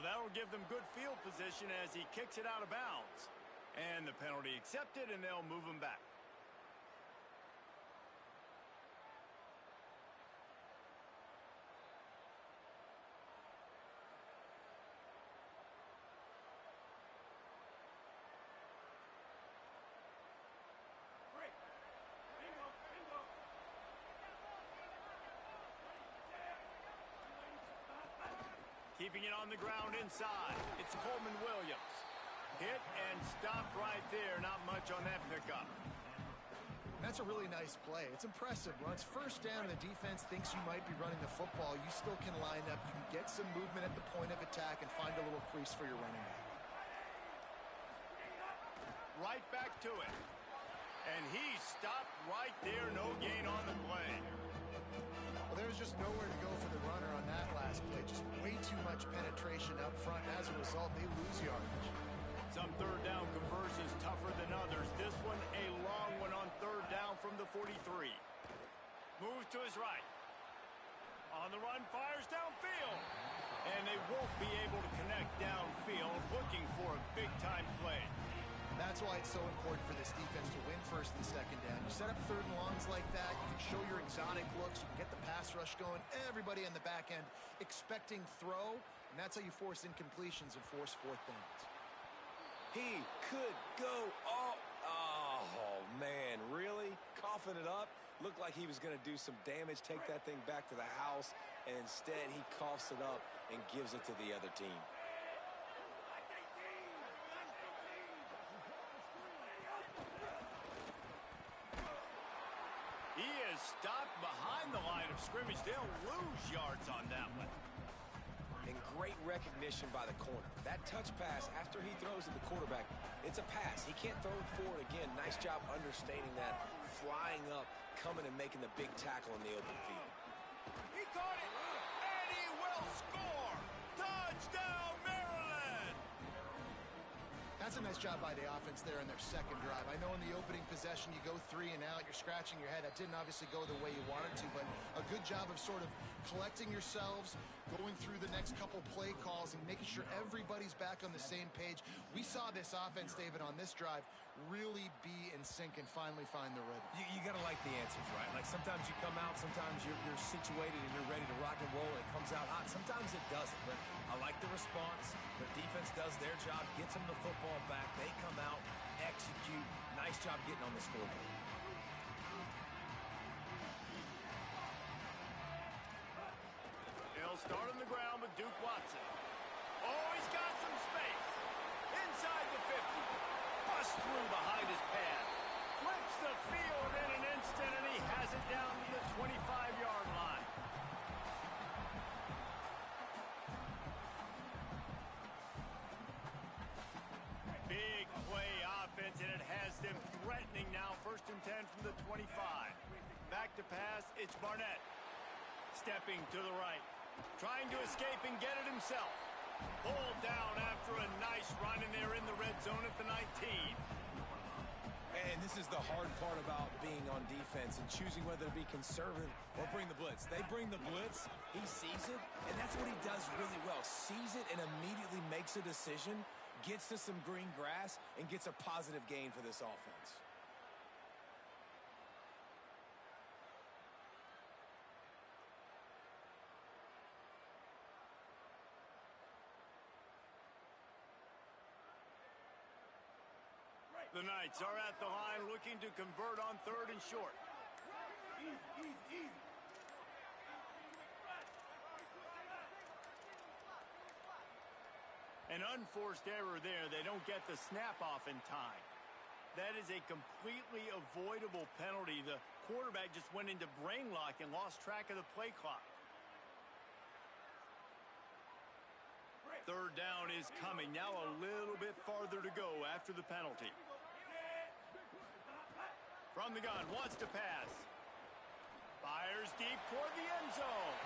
that'll give them good field position as he kicks it out of bounds. And the penalty accepted, and they'll move him back. Keeping it on the ground inside. It's Coleman Williams. Hit and stopped right there. Not much on that pickup. That's a really nice play. It's impressive. When it's first down and the defense thinks you might be running the football, you still can line up. You can get some movement at the point of attack and find a little crease for your running back. Right back to it. And he stopped right there. No gain on the play. Well, there was just nowhere to go for the runner on that last play. Just way too much penetration up front. As a result, they lose yardage. Some third down conversions tougher than others. This one a long one on third down from the 43. Moves to his right. On the run, fires downfield. And they won't be able to connect downfield, looking for a big-time play. That's why it's so important for this defense to win first and second down. You set up third and longs like that, you can show your exotic looks, you can get the pass rush going, everybody on the back end expecting throw, and that's how you force incompletions and force fourth downs. He could go all... Oh, man, really? Coughing it up? Looked like he was going to do some damage, take that thing back to the house, and instead he coughs it up and gives it to the other team. He is stopped behind the line of scrimmage. They'll lose yards on that one. And great recognition by the corner. That touch pass after he throws to the quarterback, it's a pass. He can't throw it forward again. Nice job understanding that, flying up, coming and making the big tackle in the open field. He caught it, and he will score. Touchdown, Maryland! That's a nice job by the offense there in their second drive. I know in the opening possession you go 3 and out, you're scratching your head. That didn't obviously go the way you wanted to, but a good job of sort of collecting yourselves, going through the next couple play calls and making sure everybody's back on the same page. We saw this offense, David, on this drive really be in sync and finally find the rhythm. You got to like the answers, right? Like sometimes you come out, sometimes you're situated and you're ready to rock and roll and it comes out hot. Sometimes it doesn't, but I like the response. The defense does their job, gets them the football back. They come out, execute. Nice job getting on the scoreboard. They'll start on the ground with Duke Watson. Oh, he's got some space. Inside the 50. Busts through behind his pad. Flips the field in an instant, and he has it down to the 25-yard line. Big play offense, and it has them threatening now. 1st and 10 from the 25. Back to pass, it's Barnett. Stepping to the right. Trying to escape and get it himself. Pulled down after a nice run, and they're in the red zone at the 19. And this is the hard part about being on defense and choosing whether to be conservative or bring the blitz. They bring the blitz, he sees it, and that's what he does really well. Sees it and immediately makes a decision, gets to some green grass, and gets a positive gain for this offense. The Knights are at the line looking to convert on 3rd and short. Easy. An unforced error there. They don't get the snap off in time. That is a completely avoidable penalty. The quarterback just went into brain lock and lost track of the play clock. 3rd down is coming. Now a little bit farther to go after the penalty. From the gun, wants to pass. Fires deep toward the end zone.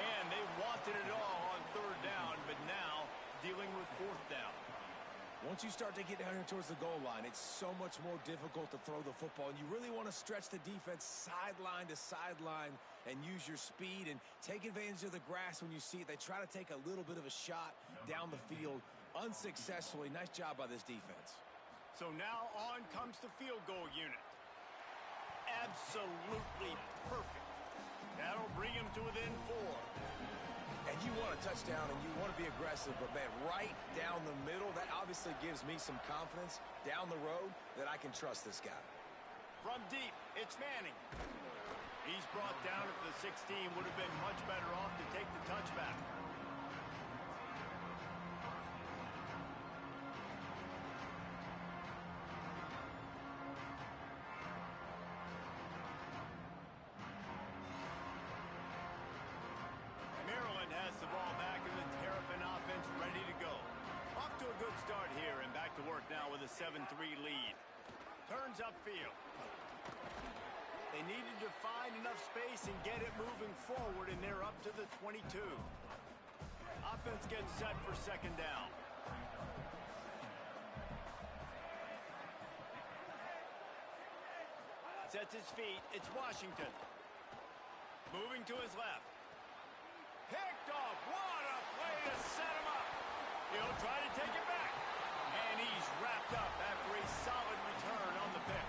And they wanted it all on 3rd down, but now dealing with 4th down. once you start to get down here towards the goal line, it's so much more difficult to throw the football, and you really want to stretch the defense sideline to sideline and use your speed and take advantage of the grass when you see it. They try to take a little bit of a shot down the field unsuccessfully. Nice job by this defense. So now on comes the field goal unit. Absolutely perfect. That'll bring him to within 4. And you want a touchdown and you want to be aggressive, but man, right down the middle, that obviously gives me some confidence down the road that I can trust this guy. From deep, it's Manning. He's brought down at the 16, would have been much better off to take the touchback. Maryland has the ball back in the Terrapin offense ready to go. Off to a good start here and back to work now with a 7-3 lead. Turns upfield. They needed to find enough space and get it moving forward, and they're up to the 22. Offense gets set for second down. Sets his feet. It's Washington. Moving to his left. Picked off. What a play to set him up. He'll try to take it back. And he's wrapped up after a solid return on the pick.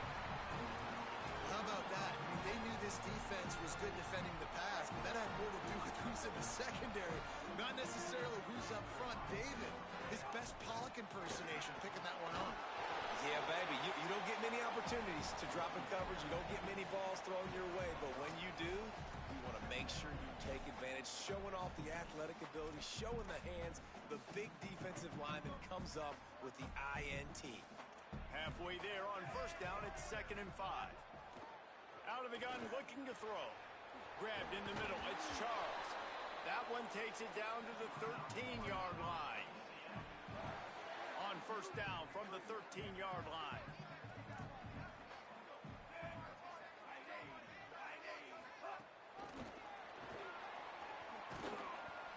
How about that? I mean, they knew this defense was good defending the pass, but that had more to do with who's in the secondary, not necessarily who's up front. David, his best Pollock impersonation, picking that one off. Yeah, baby, you don't get many opportunities to drop in coverage. You don't get many balls thrown your way, but when you do, you want to make sure you take advantage, showing off the athletic ability, showing the hands. The big defensive lineman comes up with the INT. Halfway there on first down, it's 2nd and 5. Out of the gun, looking to throw. Grabbed in the middle, it's Charles. That one takes it down to the 13-yard line. On first down from the 13-yard line.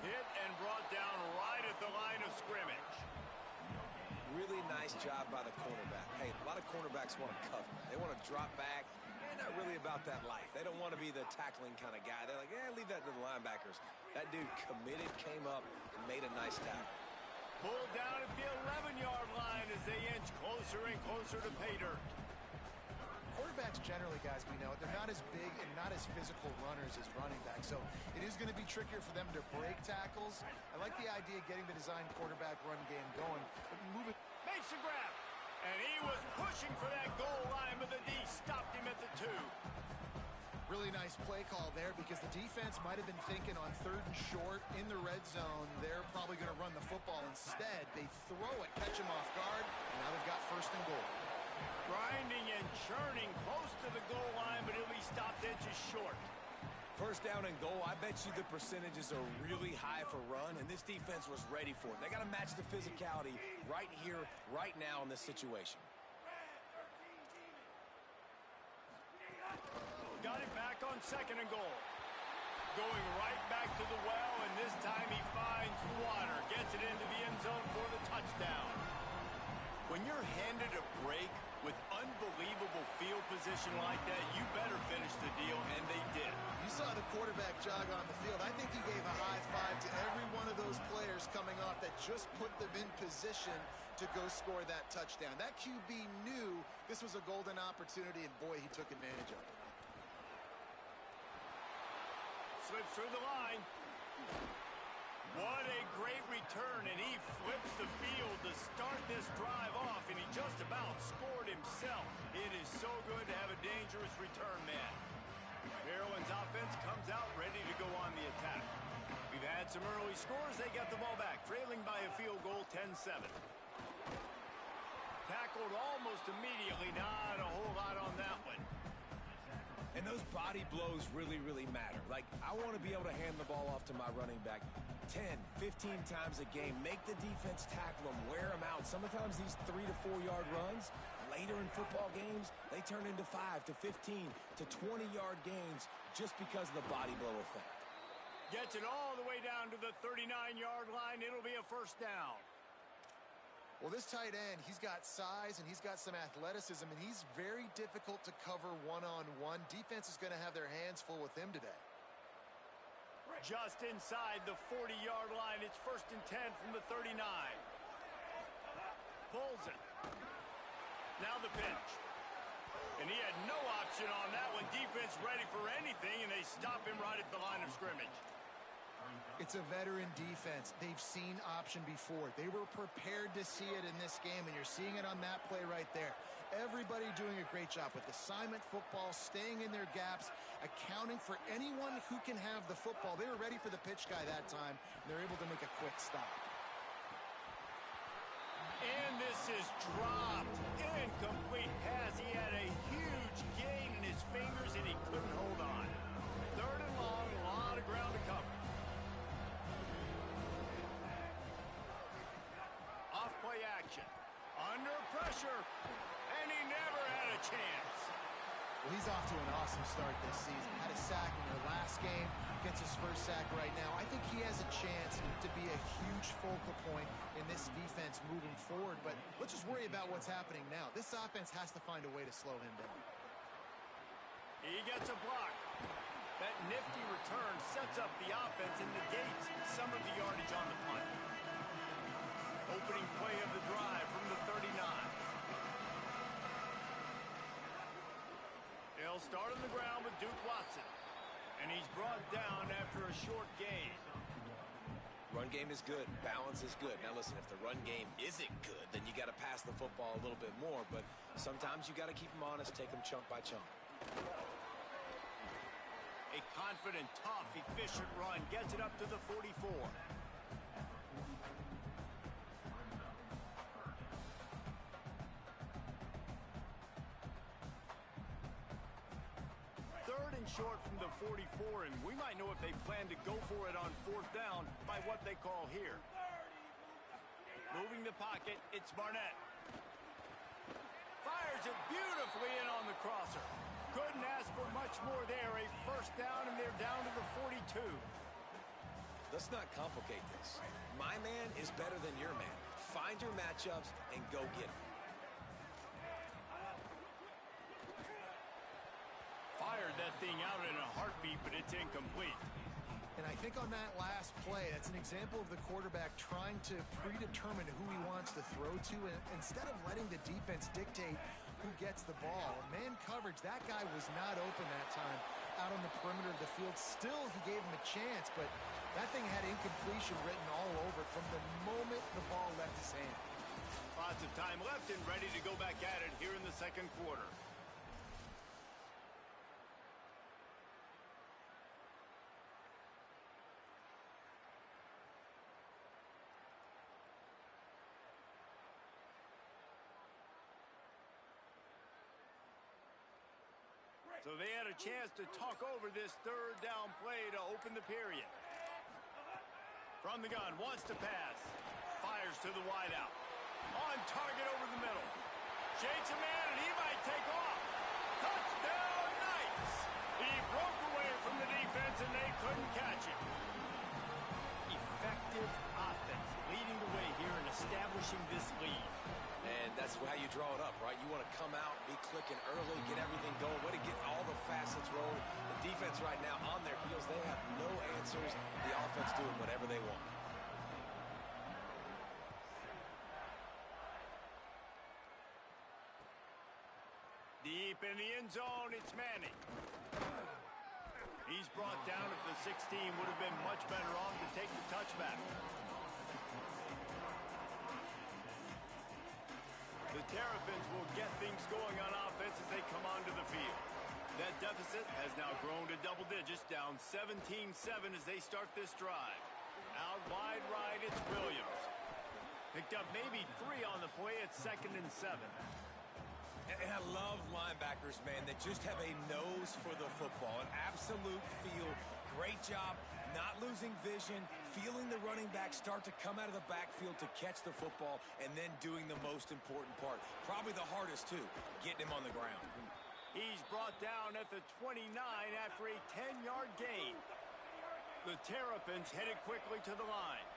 Hit and brought down right at the line of scrimmage. Really nice job by the cornerback. Hey, a lot of cornerbacks want to cover. They want to drop back. They're not really about that life. They don't want to be the tackling kind of guy. They're like, leave that to the linebackers. That dude committed, came up, and made a nice tackle. Pulled down at the 11-yard line as they inch closer and closer to pay dirt. Quarterbacks generally, guys, we know, they're not as big and not as physical runners as running backs, so it is going to be trickier for them to break tackles. I like the idea of getting the design quarterback run game going, but move it. Makes the grab, and he was pushing for that goal line, but the D stopped him at the 2. Really nice play call there because the defense might have been thinking on 3rd and short in the red zone. They're probably going to run the football. Instead, they throw it, catch him off guard, and now they've got 1st and goal. Grinding and churning close to the goal line, but he'll be stopped edges short. First down and goal, I bet you the percentages are really high for run, and this defense was ready for it. They got to match the physicality right here, right now in this situation. Got it back on 2nd and goal. Going right back to the well, and this time he finds water. Gets it into the end zone for the touchdown. When you're handed a break with unbelievable field position like that, you better finish the deal, and they did. You saw the quarterback jog on the field. I think he gave a high five to every one of those players coming off that just put them in position to go score that touchdown. That QB knew this was a golden opportunity, and boy, he took advantage of it. Slips through the line. What a great return, and he flips the field to start this drive off, and he just about scored himself. It is so good to have a dangerous return man. Maryland's offense comes out ready to go on the attack. We've had some early scores. They got the ball back, trailing by a field goal 10-7. Tackled almost immediately. Not a whole lot on that one. And those body blows really, really matter. Like, I want to be able to hand the ball off to my running back 10, 15 times a game. Make the defense tackle them, wear them out. Sometimes these 3 to 4 yard runs, later in football games, they turn into 5 to 15 to 20-yard gains just because of the body blow effect. Gets it all the way down to the 39-yard line. It'll be a first down. Well, this tight end, he's got size and he's got some athleticism, and he's very difficult to cover one-on-one. Defense is going to have their hands full with him today. Just inside the 40-yard line. It's 1st and 10 from the 39. Pulls it. Now the pitch. And he had no option on that one. Defense ready for anything, and they stop him right at the line of scrimmage. It's a veteran defense. They've seen option before. They were prepared to see it in this game, and you're seeing it on that play right there. Everybody doing a great job with assignment football, staying in their gaps, accounting for anyone who can have the football. They were ready for the pitch guy that time, and they're able to make a quick stop. And this is dropped. Incomplete pass. He had a huge gain in his fingers, and he couldn't hold on. 3rd and long, a lot of ground to cover. Off-play action. Under pressure. And he never had a chance. Well, he's off to an awesome start this season. Had a sack in their last game. Gets his first sack right now. I think he has a chance to be a huge focal point in this defense moving forward. But let's just worry about what's happening now. This offense has to find a way to slow him down. He gets a block. That nifty return sets up the offense and negates some of the yardage on the punt. Opening play of the drive from the 39. They'll start on the ground with Duke Watson. And he's brought down after a short gain. Run game is good. Balance is good. Now listen, if the run game isn't good, then you got to pass the football a little bit more. But sometimes you got to keep them honest, take them chunk by chunk. A confident, tough, efficient run gets it up to the 44. Third and short from the 44, and we might know if they plan to go for it on 4th down by what they call here. Moving the pocket, it's Barnett. Fires it beautifully in on the crosser. Couldn't ask for much more there. A 1st down, and they're down to the 42. Let's not complicate this. My man is better than your man. Find your matchups and go get them. Fired that thing out in a heartbeat, but it's incomplete. And I think on that last play, that's an example of the quarterback trying to predetermine who he wants to throw to, and instead of letting the defense dictate who gets the ball. Man coverage, that guy was not open that time out on the perimeter of the field. Still, he gave him a chance, but that thing had incompletion written all over it from the moment the ball left his hand. Lots of time left and ready to go back at it here in the 2nd quarter. So they had a chance to talk over this 3rd down play to open the period. From the gun, wants to pass. Fires to the wideout. On target over the middle. Shakes a man, and he might take off. Touchdown, Knights! He broke away from the defense, and they couldn't catch him. Effective offense leading the way here and establishing this lead. And that's how you draw it up, right? You want to come out, be clicking early, get everything going, way to get all the facets rolling. The defense right now on their heels, they have no answers. The offense doing whatever they want. Deep in the end zone, it's Manning. He's brought down at the 16, would have been much better off to take the touchback. The Terrapins will get things going on offense as they come onto the field. That deficit has now grown to double digits, down 17-7 as they start this drive. Out wide right, it's Williams. Picked up maybe 3 on the play at 2nd and 7. And I love linebackers, man, that just have a nose for the football, an absolute feel. Great job not losing vision, feeling the running back start to come out of the backfield to catch the football, and then doing the most important part. Probably the hardest, too, getting him on the ground. He's brought down at the 29 after a 10-yard gain. The Terrapins headed quickly to the line.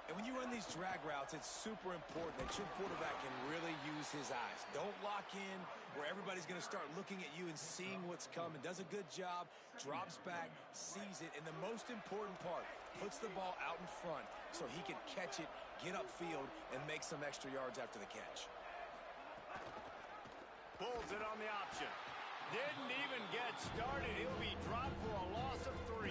And when you run these drag routes, it's super important that your quarterback can really use his eyes. Don't lock in where everybody's going to start looking at you and seeing what's coming. Does a good job, drops back, sees it, and the most important part, puts the ball out in front so he can catch it, get upfield, and make some extra yards after the catch. Pulls it on the option. Didn't even get started. He'll be dropped for a loss of 3.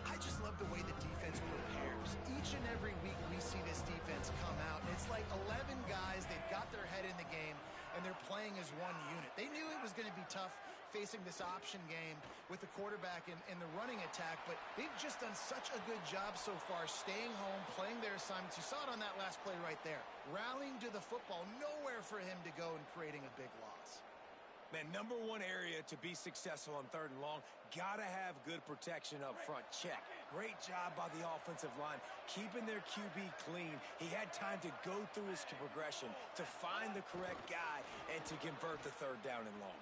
I just love the way the defense prepares. Each and every week we see this defense come out, and it's like 11 guys, they've got their head in the game, and they're playing as one unit. They knew it was going to be tough facing this option game with the quarterback in the running attack, but they've just done such a good job so far staying home, playing their assignments. You saw it on that last play right there. Rallying to the football, nowhere for him to go and creating a big loss. Man, number one area to be successful on 3rd and long, got to have good protection up front. Check. Great job by the offensive line, keeping their QB clean. He had time to go through his progression, to find the correct guy, and to convert the 3rd down and long.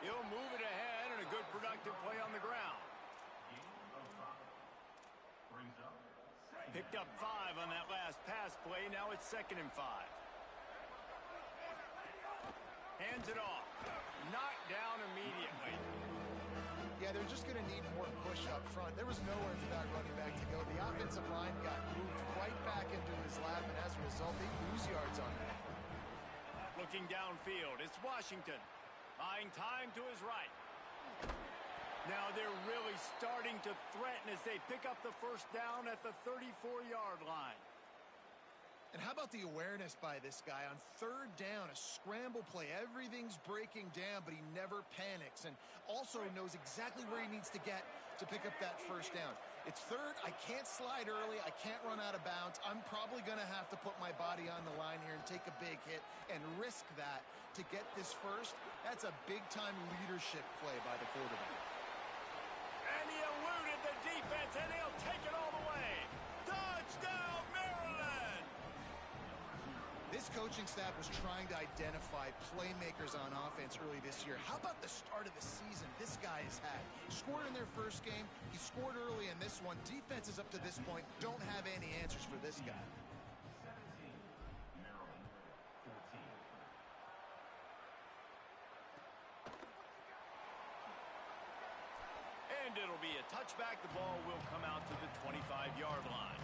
He'll move it ahead, and a good productive play on the ground. Picked up 5 on that last pass play. Now it's 2nd and 5. Hands it off. Knocked down immediately. Yeah, they're just going to need more push up front. There was nowhere for that running back to go. The offensive line got moved right back into his lap, and as a result, they lose yards on that. Looking downfield, it's Washington. Buying time to his right. Now they're really starting to threaten as they pick up the 1st down at the 34-yard line. And how about the awareness by this guy on 3rd down, a scramble play. Everything's breaking down, but he never panics and also knows exactly where he needs to get to pick up that 1st down. It's 3rd. I can't slide early. I can't run out of bounds. I'm probably going to have to put my body on the line here and take a big hit and risk that to get this 1st. That's a big-time leadership play by the quarterback. And he eluded the defense, and he'll take it all the way. Touchdown, Maryland! This coaching staff was trying to identify playmakers on offense early this year. How about the start of the season this guy has had? Scored in their 1st game. He scored early in this one. Defenses up to this point don't have any answers for this guy. And it'll be a touchback. The ball will come out to the 25-yard line.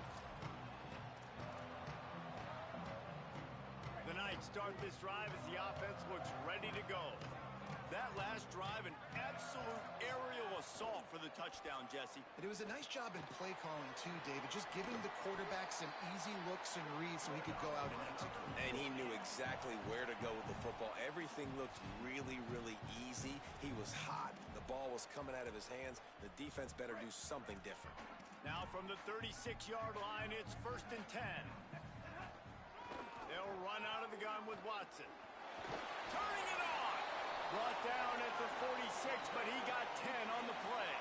The Knights start this drive as the offense looks ready to go. That last drive, an absolute aerial assault for the touchdown, Jesse. And it was a nice job in play calling too, David, just giving the quarterback some easy looks and reads so he could go out and execute. And he knew exactly where to go with the football. Everything looked really, really easy. He was hot. The ball was coming out of his hands. The defense better do something different. Now from the 36-yard line, it's 1st and 10. They'll run out of the gun with Watson. Turning it on. Brought down at the 46, but he got 10 on the play.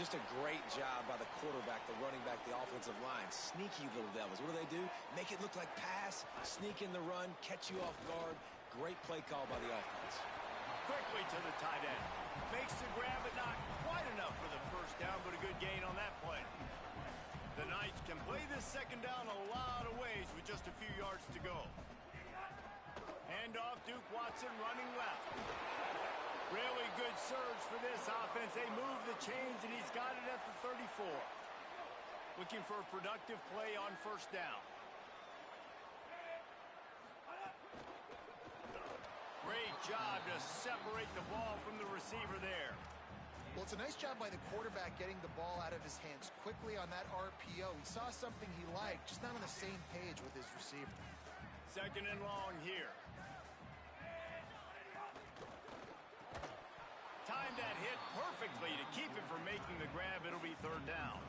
Just a great job by the quarterback, the running back, the offensive line. Sneaky little devils. What do? Make it look like pass, sneak in the run, catch you off guard. Great play call by the offense. Quickly to the tight end. Makes the grab, but not quite enough for the 1st down, but a good gain on that play. The Knights can play this 2nd down a lot of ways with just a few yards to go. Handoff, Duke Watson running left. Really good surge for this offense. They move the chains, and he's got it at the 34. Looking for a productive play on 1st down. Great job to separate the ball from the receiver there. Well, it's a nice job by the quarterback getting the ball out of his hands quickly on that RPO. He saw something he liked, just not on the same page with his receiver. 2nd and long here. Timed that hit perfectly to keep him from making the grab. It'll be 3rd down.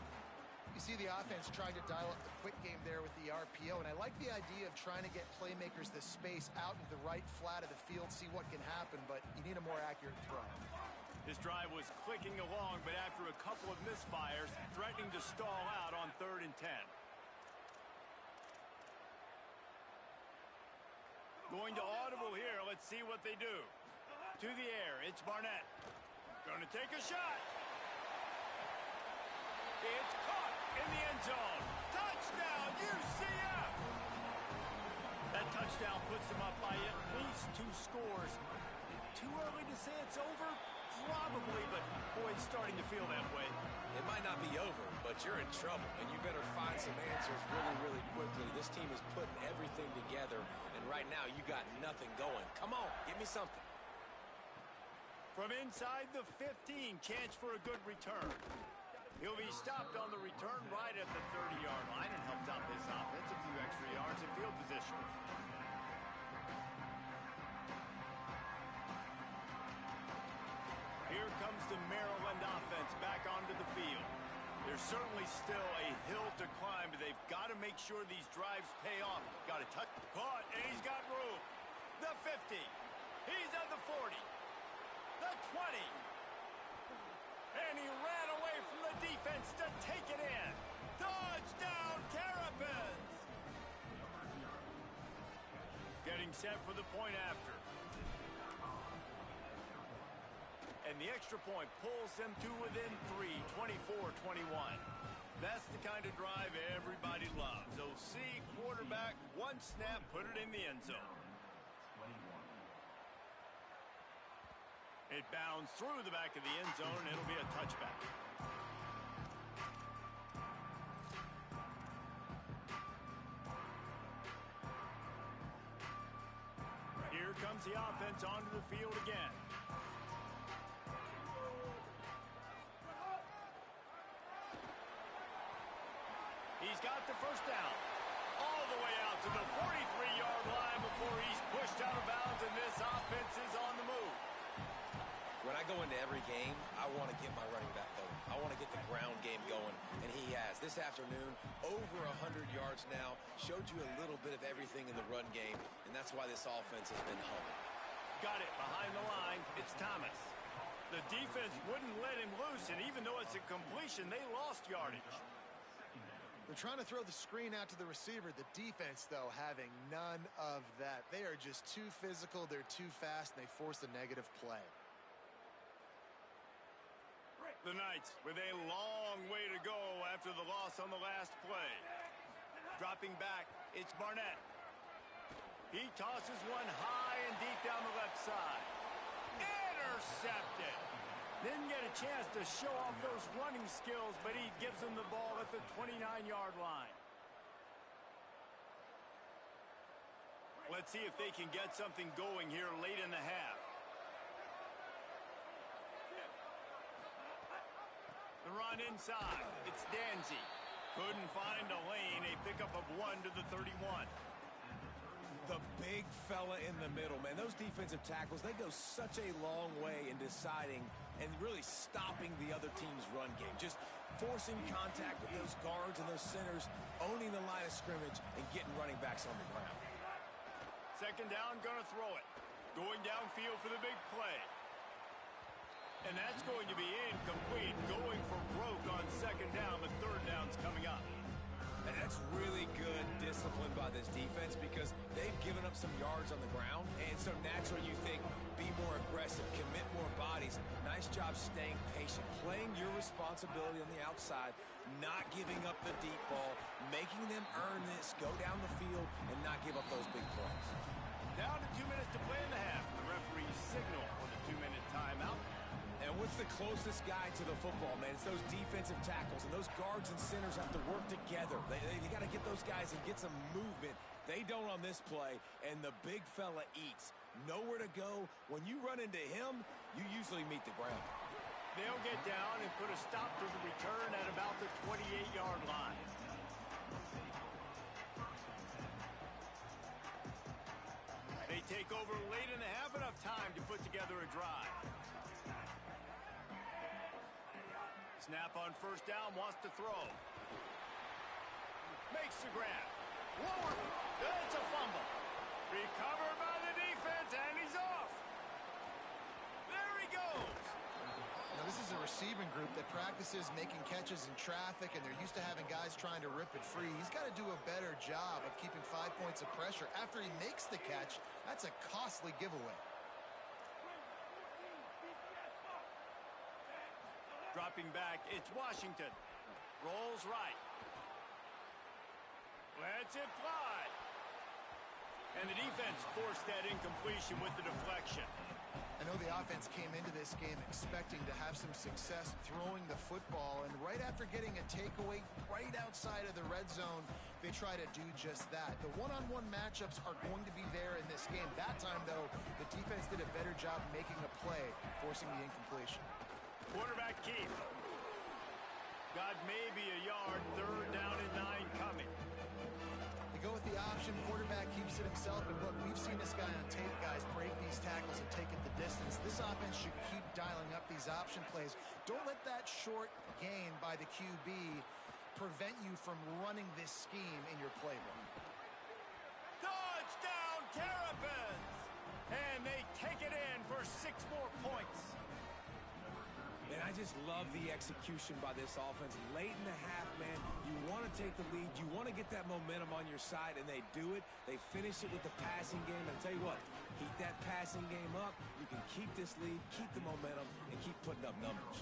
You see the offense trying to dial up the quick game there with the RPO, and I like the idea of trying to get playmakers the space out into the right flat of the field, see what can happen, but you need a more accurate throw. This drive was clicking along, but after a couple of misfires, threatening to stall out on 3rd and 10. Going to audible here. Let's see what they do. To the air, it's Barnett. Going to take a shot. It's caught in the zone. Touchdown, UCF! That touchdown puts them up by at least 2 scores. Too early to say it's over? Probably, but boy, it's starting to feel that way. It might not be over, but you're in trouble, and you better find some answers really, really quickly. This team is putting everything together, and right now you got nothing going. Come on, give me something. From inside the 15, chance for a good return. He'll be stopped on the return right at the 30-yard line and helps out this offense a few extra yards in field position. Here comes the Maryland offense back onto the field. There's certainly still a hill to climb, but they've got to make sure these drives pay off. Got a touch. Caught, and he's got room. The 50. He's at the 40. The 20. And he ran away from the defense to take it in. Touchdown, Terrapins! Getting set for the point after. And the extra point pulls them to within 3, 24-21. That's the kind of drive everybody loves. OC, quarterback, one snap, put it in the end zone. It bounds through the back of the end zone, and it'll be a touchback. Here comes the offense onto the field again. He's got the first down. All the way out to the 43-yard line before he's pushed out of bounds, and this offense is on the move. When I go into every game, I want to get my running back going. I want to get the ground game going, and he has. This afternoon, over 100 yards now, showed you a little bit of everything in the run game, and that's why this offense has been humming. Got it behind the line. It's Thomas. The defense wouldn't let him loose, and even though it's a completion, they lost yardage. They're trying to throw the screen out to the receiver. The defense, though, having none of that. They are just too physical. They're too fast, and they force a negative play. The Knights with a long way to go after the loss on the last play. Dropping back, it's Barnett. He tosses one high and deep down the left side. Intercepted. Didn't get a chance to show off those running skills, but he gives them the ball at the 29-yard line. Let's see if they can get something going here late in the half. The run inside. It's Danzy. Couldn't find a lane. A pickup of 1 to the 31. The big fella in the middle, man. Those defensive tackles, they go such a long way in deciding and really stopping the other team's run game. Just forcing contact with those guards and those centers, owning the line of scrimmage, and getting running backs on the ground. Second down, gonna throw it. Going downfield for the big play. And that's going to be incomplete. Going for broke on second down, but third down's coming up. And that's really good discipline by this defense because they've given up some yards on the ground. And so naturally you think, be more aggressive, commit more bodies. Nice job staying patient, playing your responsibility on the outside, not giving up the deep ball, making them earn this, go down the field, and not give up those big plays. Down to 2 minutes to play in the half. The referee signal for the 2-minute timeout. And what's the closest guy to the football, man? It's those defensive tackles, and those guards and centers have to work together. They got to get those guys and get some movement. They don't on this play, and the big fella eats. Nowhere to go. When you run into him, you usually meet the ground. They'll get down and put a stop to the return at about the 28-yard line. They take over late in the half, enough time to put together a drive. Snap on first down, wants to throw. Makes the grab. Lower. It's a fumble. Recovered by the defense, and he's off. There he goes. Now, this is a receiving group that practices making catches in traffic, and they're used to having guys trying to rip it free. He's got to do a better job of keeping 5 points of pressure. After he makes the catch, that's a costly giveaway. Dropping back, it's Washington. Rolls right. Lets it fly. And the defense forced that incompletion with the deflection. I know the offense came into this game expecting to have some success throwing the football, and right after getting a takeaway right outside of the red zone, they try to do just that. The one-on-one matchups are going to be there in this game. That time, though, the defense did a better job making a play, forcing the incompletion. Quarterback keep. Got maybe a yard, 3rd down and 9 coming. Go with the option, quarterback keeps it himself, and look, we've seen this guy on tape, guys, break these tackles and take it the distance. This offense should keep dialing up these option plays. Don't let that short gain by the QB prevent you from running this scheme in your playbook. Touchdown, Terrapins! And they take it in for 6 more points. And I just love the execution by this offense. Late in the half, man, you want to take the lead. You want to get that momentum on your side, and they do it. They finish it with the passing game. And I'll tell you what, keep that passing game up. You can keep this lead, keep the momentum, and keep putting up numbers.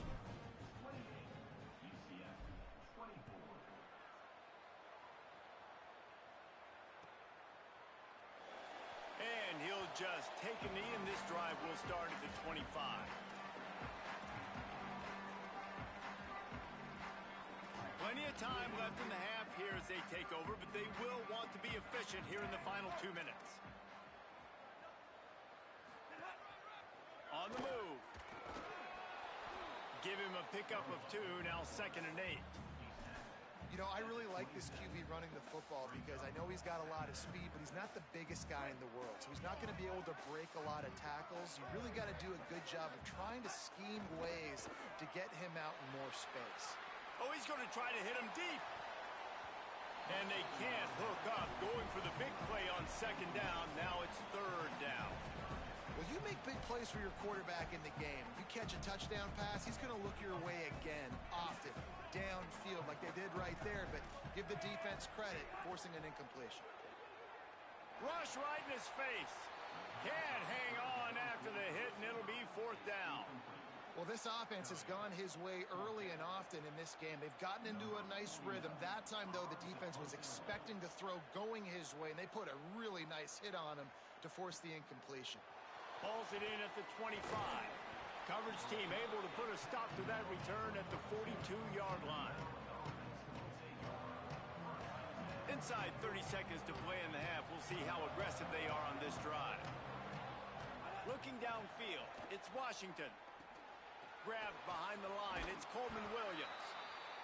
And he'll just take a knee, and this drive will start at the 25. Plenty of time left in the half here as they take over, but they will want to be efficient here in the final 2 minutes. On the move. Give him a pickup of 2, now 2nd and 8. You know, I really like this QB running the football because I know he's got a lot of speed, but he's not the biggest guy in the world. So he's not going to be able to break a lot of tackles. You really got to do a good job of trying to scheme ways to get him out in more space. Oh, he's going to try to hit him deep. And they can't hook up. Going for the big play on 2nd down. Now it's 3rd down. Well, you make big plays for your quarterback in the game. You catch a touchdown pass, he's going to look your way again, often, downfield like they did right there. But give the defense credit, forcing an incompletion. Rush right in his face. Can't hang on after the hit, and it'll be 4th down. Well, this offense has gone his way early and often in this game. They've gotten into a nice rhythm. That time, though, the defense was expecting to throw going his way, and they put a really nice hit on him to force the incompletion. Hauls it in at the 25. Coverage team able to put a stop to that return at the 42-yard line. Inside 30 seconds to play in the half. We'll see how aggressive they are on this drive. Looking downfield, it's Washington. Grabbed behind the line, it's Coleman Williams.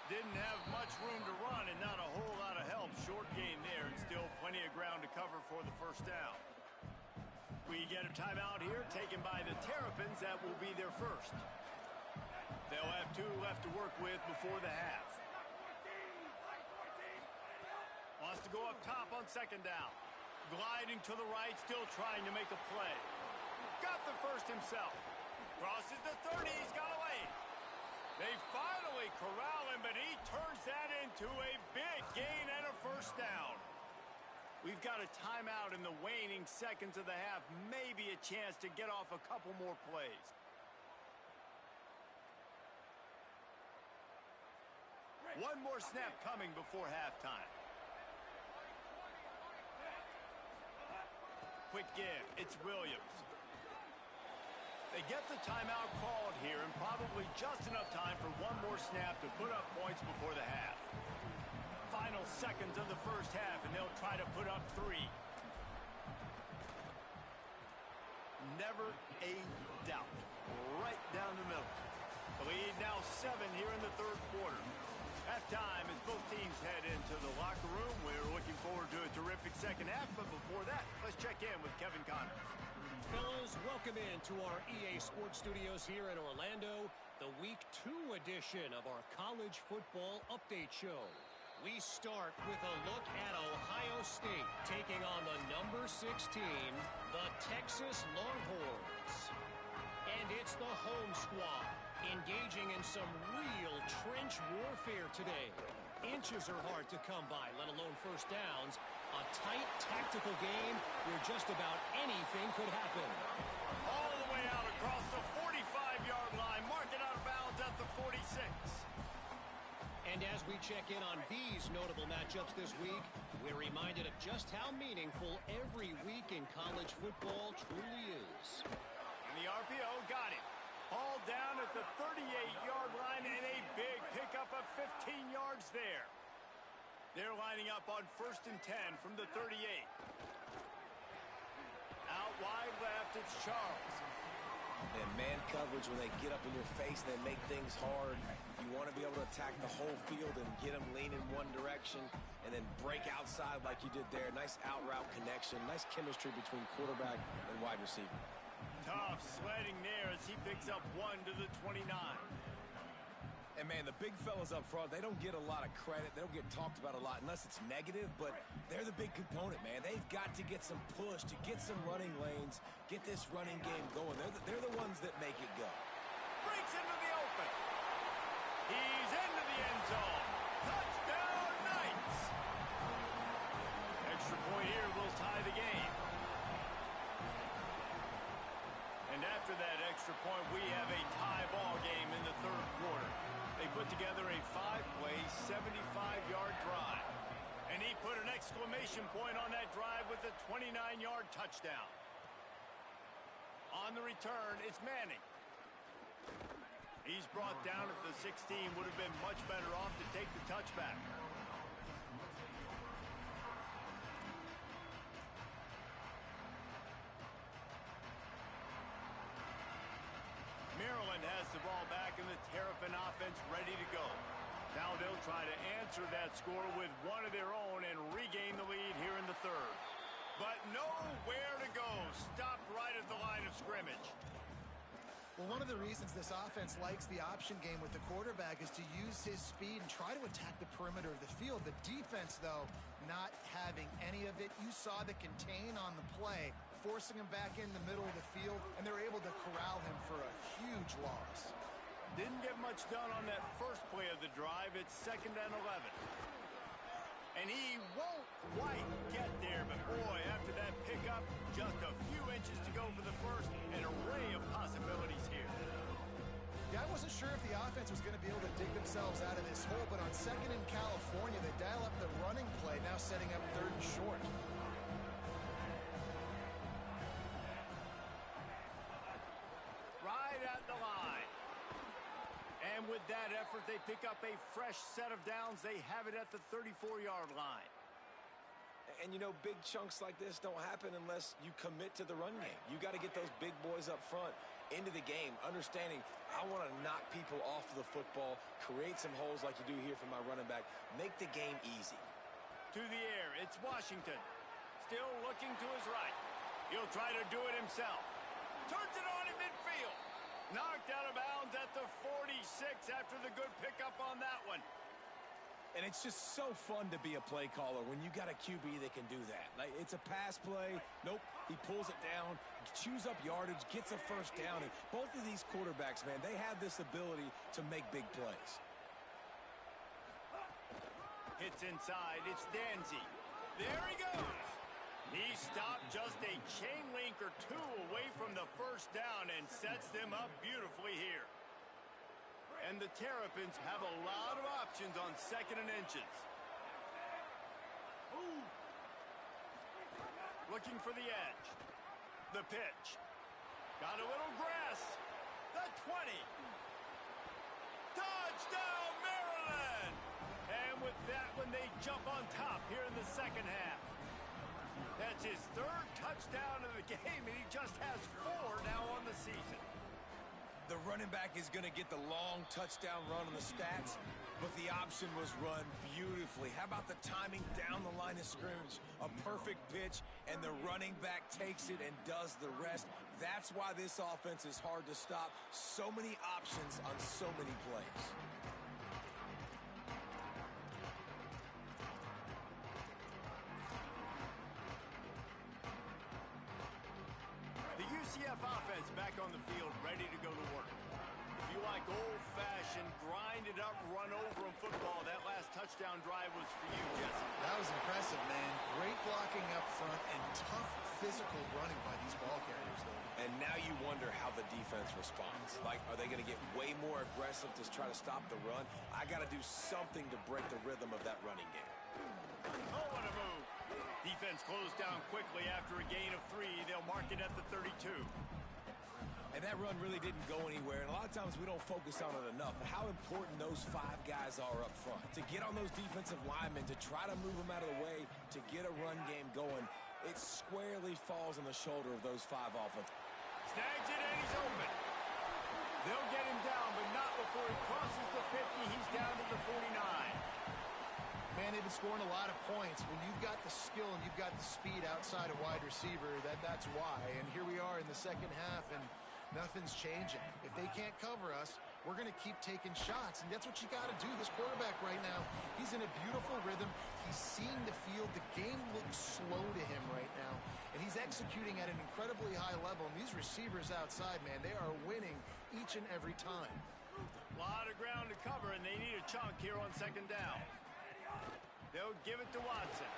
Didn't have much room to run and not a whole lot of help. Short gain there and still plenty of ground to cover for the 1st down. We get a timeout here taken by the Terrapins. That will be their first. They'll have 2 left to work with before the half. Wants to go up top on 2nd down. Gliding to the right, still trying to make a play. Got the first himself. Crosses the 30, he's got away. They finally corral him, but he turns that into a big gain and a 1st down. We've got a timeout in the waning seconds of the half. Maybe a chance to get off a couple more plays. One more snap coming before halftime. Quick give, it's Williams. They get the timeout called here, and probably just enough time for one more snap to put up points before the half. Final seconds of the 1st half, and they'll try to put up 3. Never a doubt. Right down the middle. The lead now 7 here in the 3rd quarter. Halftime as both teams head into the locker room. We're looking forward to a terrific 2nd half, but before that, let's check in with Kevin Connors. Fellas, welcome in to our EA Sports Studios here in Orlando, the Week 2 edition of our College Football Update Show. We start with a look at Ohio State taking on the number 6 team, the Texas Longhorns. And it's the home squad engaging in some real trench warfare today. Inches are hard to come by, let alone 1st downs. A tight tactical game where just about anything could happen. All the way out across the 45-yard line. Mark it out of bounds at the 46. And And as we check in on these notable matchups this week, we're reminded of just how meaningful every week in college football truly is. And the RPO got him. Ball down at the 38-yard line and a big pickup of 15 yards there. They're lining up on 1st and 10 from the 38. Out wide left, it's Charles. And man coverage, when they get up in your face and they make things hard, you want to be able to attack the whole field and get them leaning one direction and then break outside like you did there. Nice out route connection, nice chemistry between quarterback and wide receiver. Tough sledding there as he picks up 1 to the 29. And, man, the big fellas up front, they don't get a lot of credit. They don't get talked about a lot unless it's negative, but they're the big component, man. They've got to get some push, to get some running lanes, get this running game going. They're the ones that make it go. Breaks into the open. He's into the end zone. Touchdown, Knights. Extra point here will tie the game. And after that extra point, we have a tie ball game in the third quarter. They put together a 5-play, 75-yard drive. And he put an exclamation point on that drive with a 29-yard touchdown. On the return, it's Manning. He's brought down at the 16. Would have been much better off to take the touchback. Maryland has the ball back and the Terrapin offense ready to go. Now they'll try to answer that score with one of their own and regain the lead here in the third. But nowhere to go. Stopped right at the line of scrimmage. Well, one of the reasons this offense likes the option game with the quarterback is to use his speed and try to attack the perimeter of the field. The defense, though, not having any of it. You saw the contain on the play, forcing him back in the middle of the field, and they're able to corral him for a huge loss. Didn't get much done on that first play of the drive. It's 2nd and 11. And he won't quite get there, but boy, after that pickup, just a few inches to go for the first. An array of possibilities here. Yeah, I wasn't sure if the offense was going to be able to dig themselves out of this hole, but on 2nd in California, they dial up the running play, now setting up 3rd and short. Right at the line. And with that effort, they pick up a fresh set of downs. They have it at the 34-yard line. And, you know, big chunks like this don't happen unless you commit to the run game. You got to get those big boys up front into the game, understanding I want to knock people off the football, create some holes like you do here for my running back, make the game easy. To the air, it's Washington. Still looking to his right. He'll try to do it himself. Turns it on in midfield. Knocked out of bounds at the 46 after the good pickup on that one. And it's just so fun to be a play caller when you got a QB that can do that. Like, it's a pass play. Nope, he pulls it down, chews up yardage, gets a first down. And both of these quarterbacks, man, they have this ability to make big plays. Hits inside. It's Danzy. There he goes. He stopped just a chain link or two away from the first down and sets them up beautifully here. And the Terrapins have a lot of options on 2nd and inches. Looking for the edge. The pitch. Got a little grass. The 20. Touchdown, Maryland! And with that one, they jump on top here in the second half. That's his 3rd touchdown of the game, and he just has 4 now on the season. The running back is going to get the long touchdown run on the stats, but the option was run beautifully. How about the timing down the line of scrimmage? A perfect pitch, and the running back takes it and does the rest. That's why this offense is hard to stop. So many options on so many plays. The UCF offense back on the field, ready to go to work. If you like old-fashioned, grind-it-up, run-over-'em football, that last touchdown touchdown drive was for you, Jesse? That was impressive, man. Great blocking up front and tough physical running by these ball carriers, though. And now you wonder how the defense responds. Like, are they going to get way more aggressive to try to stop the run? I got to do something to break the rhythm of that running game. Oh, what a move. Defense closed down quickly after a gain of 3. They'll mark it at the 32. And that run really didn't go anywhere. And a lot of times we don't focus on it enough. How important those 5 guys are up front. To get on those defensive linemen, to try to move them out of the way, to get a run game going, it squarely falls on the shoulder of those 5 offense. Snags it and he's open. They'll get him down, but not before he crosses the 50. He's down to the 49. Man, they've been scoring a lot of points. When you've got the skill and you've got the speed outside a wide receiver, that's why. And here we are in the second half, and nothing's changing. If they can't cover us, we're going to keep taking shots, and that's what you got to do. This quarterback right now, he's in a beautiful rhythm. He's seeing the field. The game looks slow to him right now, and he's executing at an incredibly high level. And these receivers outside, man, they are winning each and every time. A lot of ground to cover, and they need a chunk here on second down. They'll give it to Watson.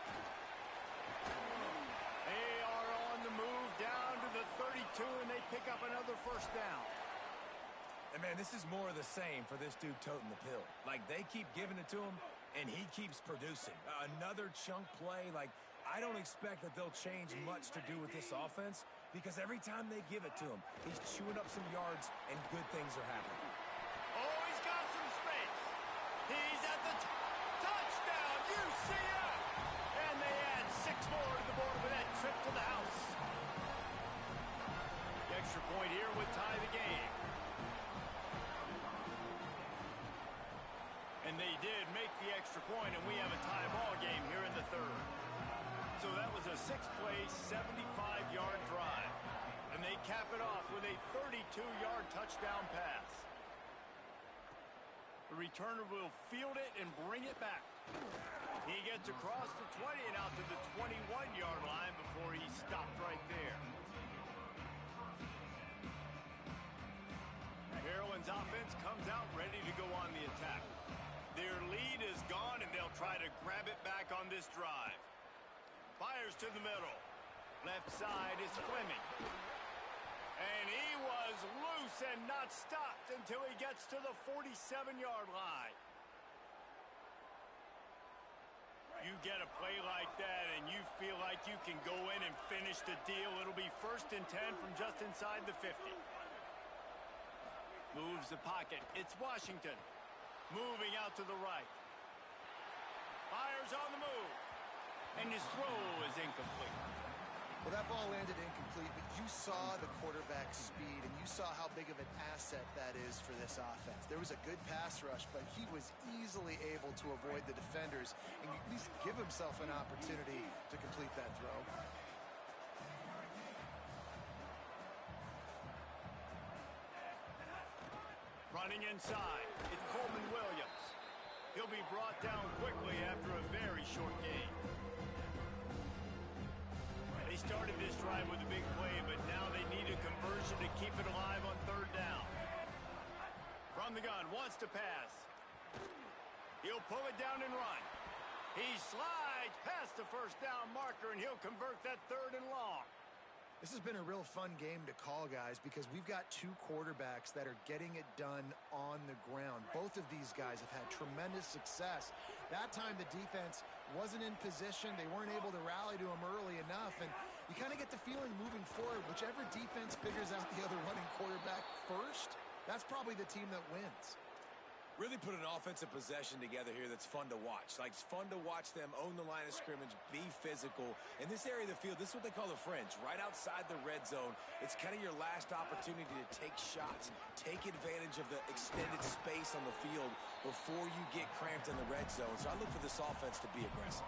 They are on the move down to the 32, and they pick up another first down. And, man, this is more of the same for this dude toting the pill. Like, they keep giving it to him, and he keeps producing. Another chunk play. Like, I don't expect that they'll change much to do with this offense because every time they give it to him, he's chewing up some yards, and good things are happening. Oh, he's got some space. He's at the touchdown, UCF. And they add 6 more to the board with that trip to the house. The extra point here would tie the game. And they did make the extra point, and we have a tie ball game here in the 3rd. So that was a 6-play, 75-yard drive. And they cap it off with a 32-yard touchdown pass. The returner will field it and bring it back. He gets across the 20 and out to the 21-yard line before he stopped right there. Maryland's offense comes out ready to go on the attack. Their lead is gone, and they'll try to grab it back on this drive. Fires to the middle. Left side is Fleming. And he was loose and not stopped until he gets to the 47-yard line. You get a play like that, and you feel like you can go in and finish the deal. It'll be 1st and 10 from just inside the 50. Moves the pocket. It's Washington. Moving out to the right. Fires on the move. And his throw is incomplete. Well, that ball landed incomplete, but you saw the quarterback's speed, and you saw how big of an asset that is for this offense. There was a good pass rush, but he was easily able to avoid the defenders and at least give himself an opportunity to complete that throw. Running inside, it's Coleman Williams. He'll be brought down quickly after a very short game. They started this drive with a big play, but now they need a conversion to keep it alive on 3rd down. From the gun, wants to pass. He'll pull it down and run. He slides past the first down marker, and he'll convert that 3rd and long. This has been a real fun game to call, guys, because we've got 2 quarterbacks that are getting it done on the ground. Both of these guys have had tremendous success. That time the defense wasn't in position. They weren't able to rally to him early enough, and you kind of get the feeling moving forward, whichever defense figures out the other running quarterback first, that's probably the team that wins. Really put an offensive possession together here that's fun to watch. Like, it's fun to watch them own the line of scrimmage, be physical. In this area of the field, this is what they call the fringe, right outside the red zone. It's kind of your last opportunity to take shots, take advantage of the extended space on the field before you get cramped in the red zone. So I look for this offense to be aggressive.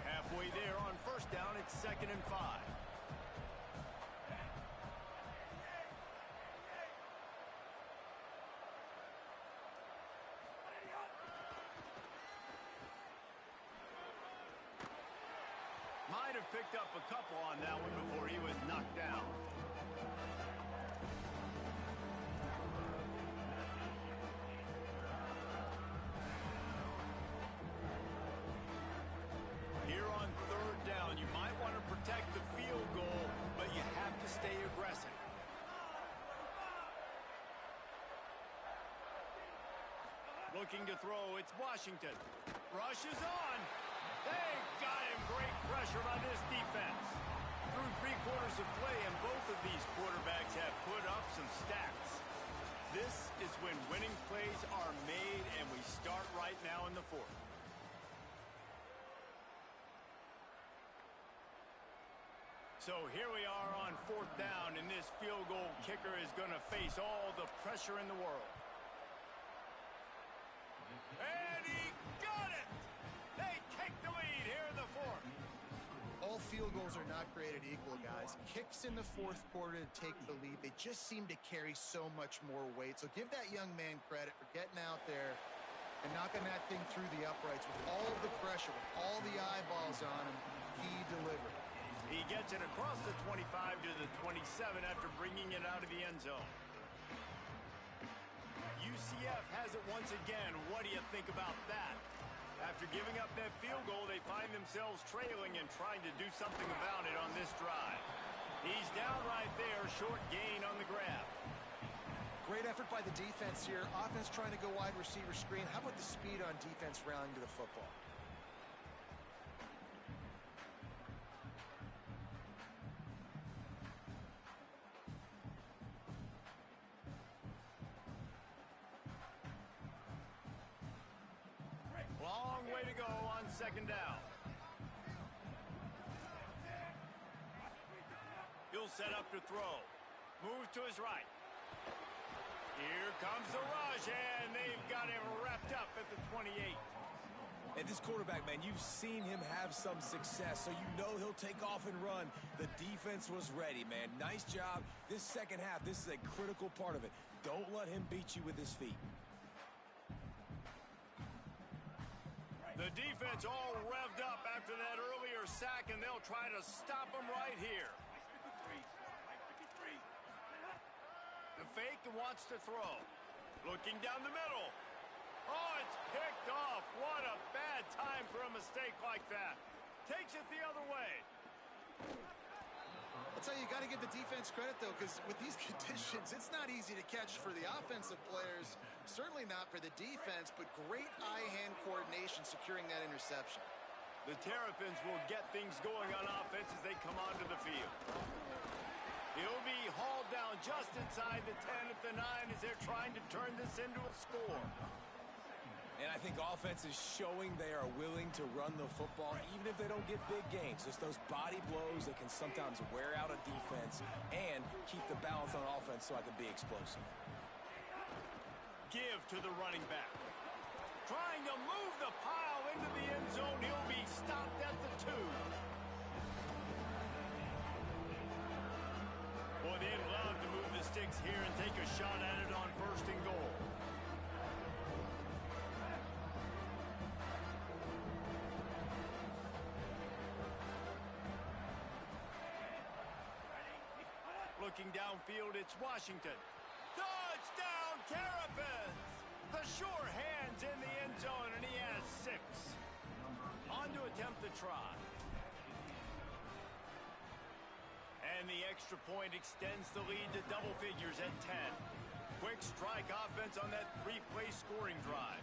Halfway there on 1st down, it's 2nd and 5. Might have picked up a couple on that one before he was knocked down. Looking to throw, it's Washington. Rushes on. They got him. Great pressure by this defense. Through 3 quarters of play, and both of these quarterbacks have put up some stats. This is when winning plays are made, and we start right now in the 4th. So here we are on 4th down, and this field goal kicker is going to face all the pressure in the world. And he got it! They take the lead here in the 4th. All field goals are not created equal, guys. Kicks in the 4th quarter to take the lead. They just seem to carry so much more weight. So give that young man credit for getting out there and knocking that thing through the uprights with all of the pressure, with all the eyeballs on him. He delivered. He gets it across the 25 to the 27 after bringing it out of the end zone. UCF has it once again. What do you think about that? After giving up that field goal, they find themselves trailing and trying to do something about it on this drive. He's down right there, short gain on the grab. Great effort by the defense here. Offense trying to go wide receiver screen. How about the speed on defense rallying to the football? Long way to go on 2nd down. He'll set up to throw. Moves to his right. Here comes the rush, and they've got him wrapped up at the 28. And this quarterback, man, you've seen him have some success, so you know he'll take off and run. The defense was ready, man. Nice job. This second half, this is a critical part of it. Don't let him beat you with his feet. The defense all revved up after that earlier sack, and they'll try to stop him right here. The fake wants to throw. Looking down the middle. Oh, it's picked off. What a bad time for a mistake like that. Takes it the other way. I'll tell you, you got to give the defense credit, though, because with these conditions, it's not easy to catch for the offensive players. Certainly not for the defense, but great eye-hand coordination securing that interception. The Terrapins will get things going on offense as they come onto the field. He'll be hauled down just inside the 10 at the 9 as they're trying to turn this into a score. And I think offense is showing they are willing to run the football, even if they don't get big gains. Just those body blows that can sometimes wear out a defense and keep the balance on offense so I can be explosive. Give to the running back. Trying to move the pile into the end zone. He'll be stopped at the 2. Boy, they'd love to move the sticks here and take a shot at it on 1st and goal. Looking downfield, it's Washington. Touchdown, Terrapins! The sure hands in the end zone, and he has 6. On to attempt the try. And the extra point extends the lead to double figures at 10. Quick strike offense on that 3-play scoring drive.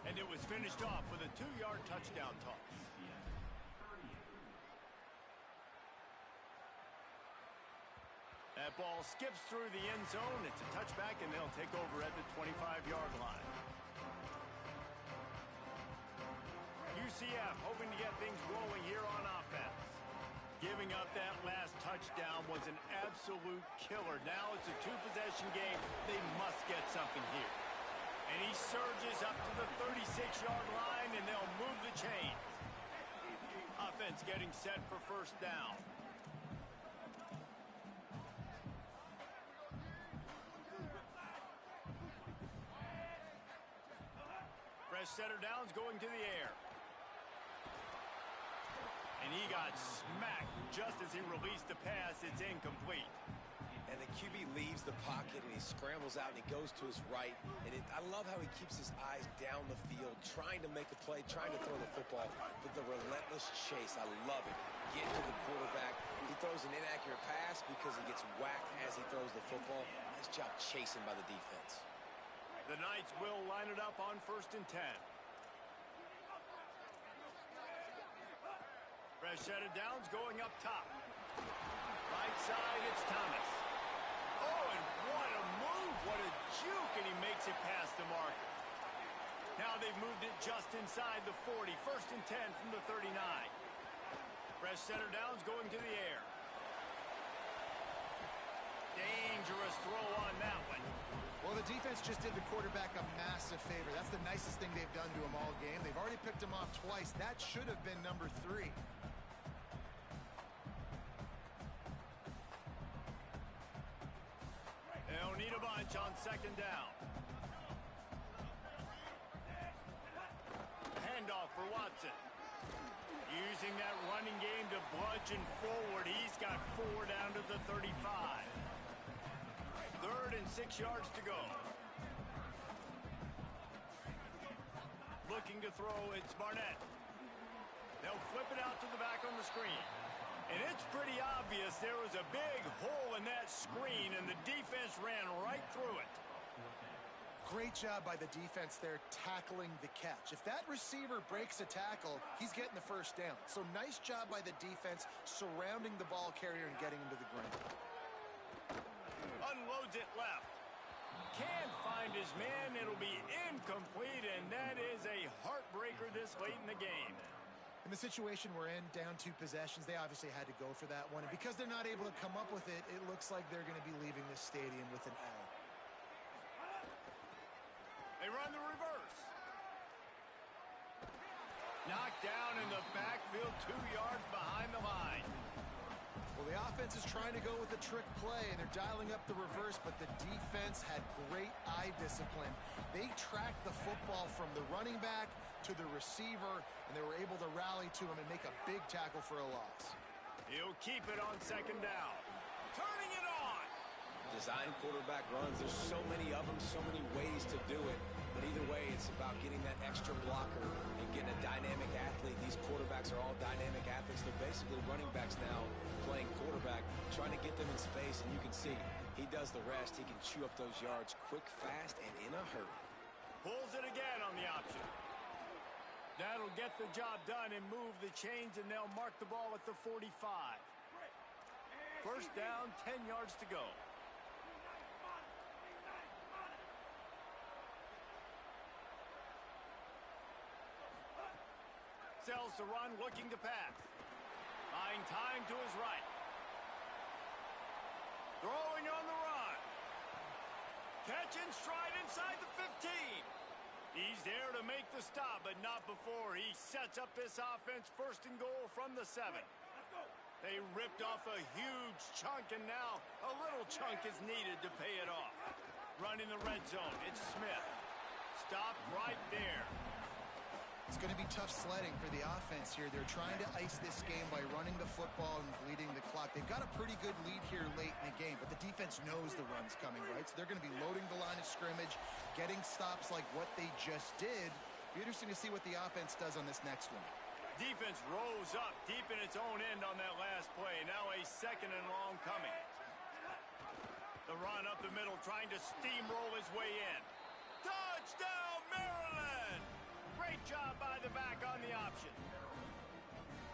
And it was finished off with a 2-yard touchdown toss. That ball skips through the end zone. It's a touchback, and they'll take over at the 25-yard line. UCF hoping to get things rolling here on offense. Giving up that last touchdown was an absolute killer. Now it's a 2-possession game. They must get something here. And he surges up to the 36-yard line, and they'll move the chains. Offense getting set for 1st down. Center downs going to the air. And he got smacked just as he released the pass. It's incomplete. And the QB leaves the pocket and he scrambles out and he goes to his right. And I love how he keeps his eyes down the field, trying to make a play, trying to throw the football, but the relentless chase. I love it. Get to the quarterback. He throws an inaccurate pass because he gets whacked as he throws the football. Nice job chasing by the defense. The Knights will line it up on 1st and 10. Fresh set of downs going up top. Right side, it's Thomas. Oh, and what a move. What a juke, and he makes it past the marker. Now they've moved it just inside the 40. 1st and 10 from the 39. Fresh center downs going to the air. Dangerous throw on that one. Well, the defense just did the quarterback a massive favor. That's the nicest thing they've done to him all game. They've already picked him off twice. That should have been number 3. They don't need a bunch on 2nd down. Handoff for Watson. Using that running game to bludgeon forward. He's got 4 down to the 35. 3rd and 6 yards to go. Looking to throw, it's Barnett. They'll flip it out to the back on the screen. And it's pretty obvious there was a big hole in that screen, and the defense ran right through it. Great job by the defense there tackling the catch. If that receiver breaks a tackle, he's getting the 1st down. So nice job by the defense surrounding the ball carrier and getting him to the ground. Unloads it left. Can't find his man. It'll be incomplete, and that is a heartbreaker this late in the game. In the situation we're in, down 2 possessions, they obviously had to go for that one. And because they're not able to come up with it, it looks like they're going to be leaving this stadium with an L. They run the reverse. Knocked down in the backfield, 2 yards behind the line. Well, the offense is trying to go with a trick play, and they're dialing up the reverse, but the defense had great eye discipline. They tracked the football from the running back to the receiver, and they were able to rally to him and make a big tackle for a loss. He'll keep it on 2nd down. Turning it on. Design quarterback runs. There's so many of them, so many ways to do it. But either way, it's about getting that extra blocker and getting a dynamic athlete. These quarterbacks are all dynamic athletes. They're basically running backs now playing quarterback, trying to get them in space. And you can see he does the rest. He can chew up those yards quick, fast, and in a hurry. Pulls it again on the option. That'll get the job done and move the chains, and they'll mark the ball at the 45. 1st down, 10 yards to go. Sells to run, looking to pass. Buying time to his right. Throwing on the run. Catch and stride inside the 15. He's there to make the stop, but not before he sets up this offense. 1st and goal from the 7. They ripped off a huge chunk, and now a little chunk is needed to pay it off. Running the red zone, it's Smith. Stopped right there. It's going to be tough sledding for the offense here. They're trying to ice this game by running the football and bleeding the clock. They've got a pretty good lead here late in the game, but the defense knows the run's coming, right? So they're going to be loading the line of scrimmage, getting stops like what they just did. Be interesting to see what the offense does on this next one. Defense rose up deep in its own end on that last play. Now a 2nd and long coming. The run up the middle, trying to steamroll his way in. Touchdown, Maryland! Great job by the back on the option.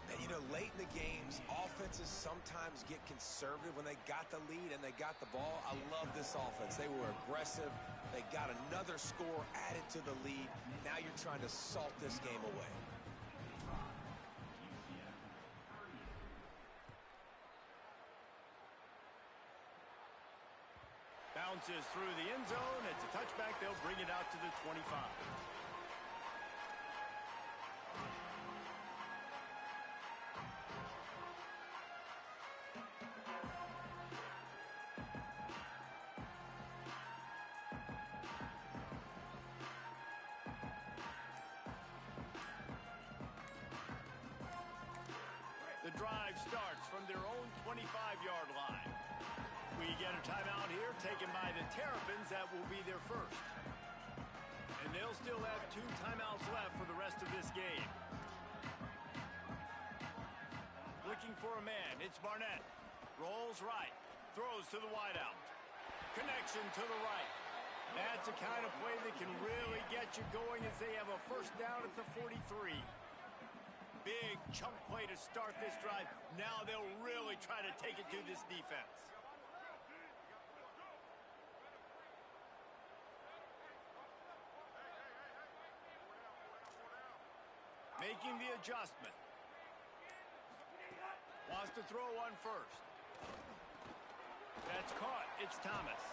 And, you know, late in the games, offenses sometimes get conservative when they got the lead and they got the ball. I love this offense. They were aggressive. They got another score added to the lead. Now you're trying to salt this game away. Bounces through the end zone. It's a touchback. They'll bring it out to the 25. The drive starts from their own 25-yard line. We get a timeout here taken by the Terrapins. That will be their first. And they'll still have 2 timeouts left for the rest of this game. Looking for a man. It's Barnett. Rolls right. Throws to the wideout. Connection to the right. That's the kind of play that can really get you going as they have a first down at the 43. Big chunk play to start this drive. Now they'll really try to take it to this defense. Making the adjustment. Wants to throw one first. That's caught. It's Thomas.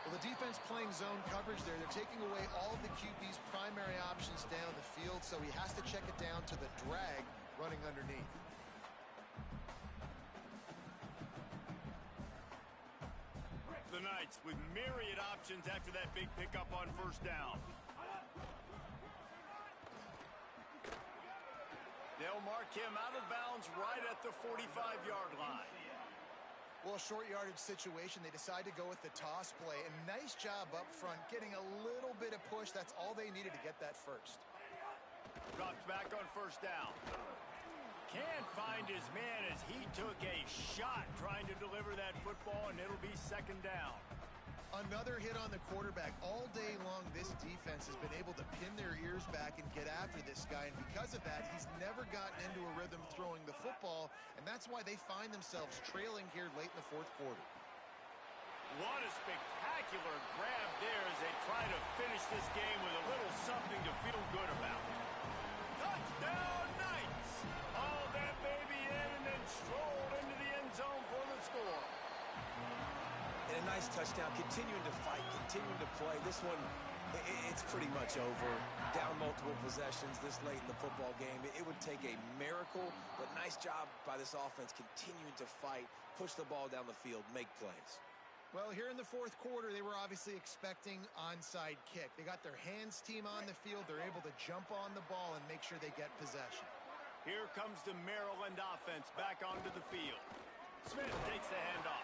Well, the defense playing zone coverage there. They're taking away all of the QB's primary options down the field, so he has to check it down to the drag running underneath. The Knights with myriad options after that big pickup on first down. They'll mark him out of bounds right at the 45-yard line. Well, short yardage situation, they decide to go with the toss play. And nice job up front, getting a little bit of push. That's all they needed to get that first. Drops back on first down. Can't find his man as he took a shot trying to deliver that football, and it'll be second down. Another hit on the quarterback. All day long, this defense has been able to pin their ears back and get after this guy. And because of that, he's never gotten into a rhythm throwing the football. And that's why they find themselves trailing here late in the fourth quarter. What a spectacular grab there as they try to finish this game with a little something to feel good about. Touchdown Knights! Hauled that baby in and then strolled into the end zone for the score. And a nice touchdown, continuing to fight, continuing to play. This one, it's pretty much over. Down multiple possessions this late in the football game. It would take a miracle, but nice job by this offense continuing to fight, push the ball down the field, make plays. Well, here in the fourth quarter, they were obviously expecting onside kick. They got their hands team on the field. They're able to jump on the ball and make sure they get possession. Here comes the Maryland offense back onto the field. Smith takes the handoff.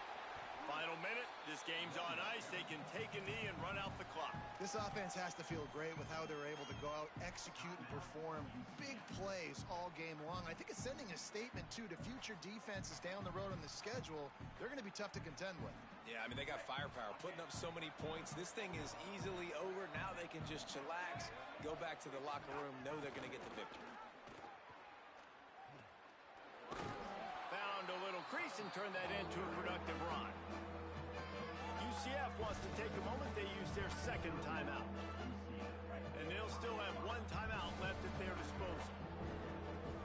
Final minute, this game's on ice. They can take a knee and run out the clock. This offense has to feel great with how they're able to go out, execute, and perform big plays all game long. I think it's sending a statement, too, to future defenses down the road on the schedule. They're going to be tough to contend with. Yeah, I mean, they got firepower, putting up so many points. This thing is easily over. Now they can just chillax, go back to the locker room, know they're going to get the victory. Found a little crease and turned that into a productive run. UCF wants to take a moment. They use their second timeout. And they'll still have one timeout left at their disposal.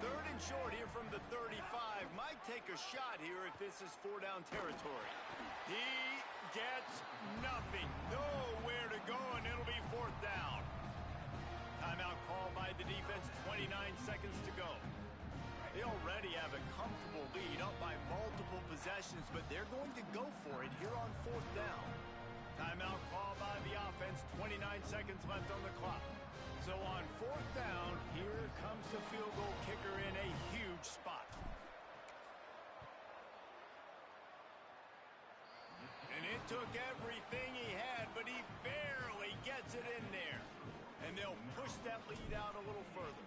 Third and short here from the 35. Might take a shot here if this is four-down territory. He gets nothing. Nowhere to go, and it'll be fourth down. Timeout called by the defense. 29 seconds to go. They already have a comfortable lead up by multiple possessions, but they're going to go for it here on fourth down. Timeout called by the offense, 29 seconds left on the clock. So on fourth down, here comes the field goal kicker in a huge spot. And it took everything he had, but he barely gets it in there. And they'll push that lead out a little further.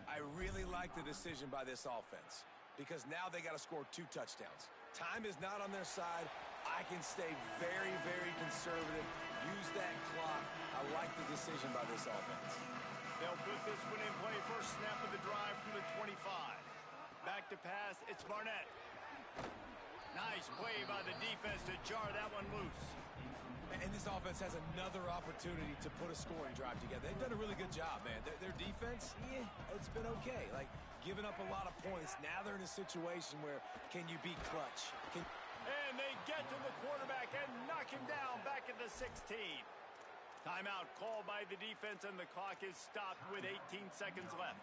I really like the decision by this offense because now they got to score 2 touchdowns. Time is not on their side. I can stay very, very conservative. Use that clock. I like the decision by this offense. They'll put this one in play. First snap of the drive from the 25. Back to pass. It's Barnett. Nice play by the defense to jar that one loose. And this offense has another opportunity to put a scoring drive together. They've done a really good job, man. Their defense, yeah, it's been okay. Like, giving up a lot of points. Now they're in a situation where can you be clutch? And they get to the quarterback and knock him down back at the 16. Timeout called by the defense, and the clock is stopped with 18 seconds left.